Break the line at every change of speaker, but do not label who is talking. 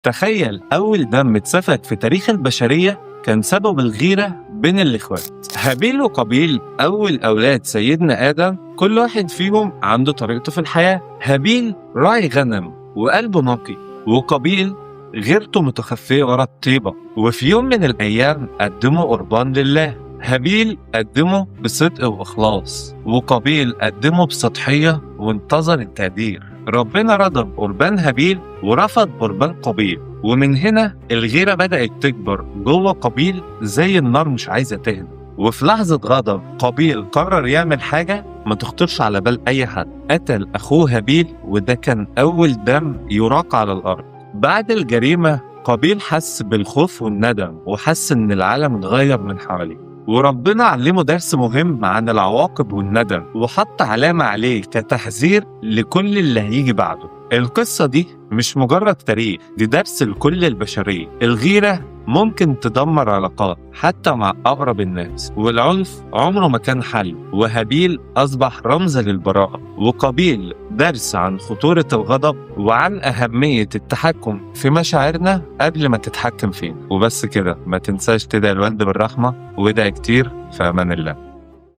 تخيل أول دم اتسفك في تاريخ البشرية كان سبب الغيرة بين الإخوات. هابيل وقابيل أول أولاد سيدنا آدم، كل واحد فيهم عنده طريقته في الحياة. هابيل راعي غنم وقلبه نقي، وقابيل غيرته متخفية ورا الطيبة. وفي يوم من الأيام قدموا قربان لله. هابيل قدمه بصدق وإخلاص، وقابيل قدمه بسطحية وانتظر التقدير. ربنا رضى بقربان هابيل ورفض قربان قابيل، ومن هنا الغيرة بدأت تكبر جوه قابيل زي النار مش عايزة تهدى. وفي لحظة غضب قابيل قرر يعمل حاجة ما تخطرش على بال أي حد، قتل أخوه هابيل، وده كان أول دم يراق على الأرض. بعد الجريمة قابيل حس بالخوف والندم، وحس إن العالم اتغير من حواليه، وربنا علمه درس مهم عن العواقب والندم، وحط علامة عليه كتحذير لكل اللي هيجي بعده. القصة دي مش مجرد تاريخ، دي درس لكل البشرية. الغيرة ممكن تدمر علاقات حتى مع أقرب الناس، والعنف عمره ما كان حل. وهابيل أصبح رمز للبراءة، وقابيل درس عن خطورة الغضب وعن أهمية التحكم في مشاعرنا قبل ما تتحكم فينا. وبس كده، ما تنساش تدعي الوالد بالرحمة، وادعي كتير. في أمان الله.